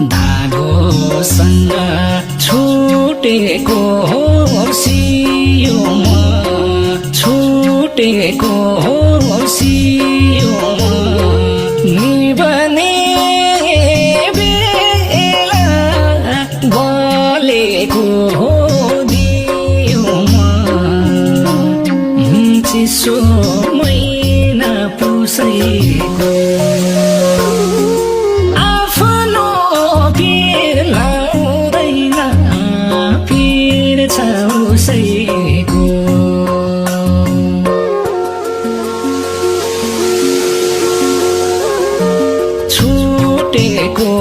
धागोसँग छुटेको सियोमा छुटेको सियोमा निभने बेला बलेको दियोमा चिसो महिना पुसैको आफ्नो पिर लाउँदैन पिर छ उसैको छुटेको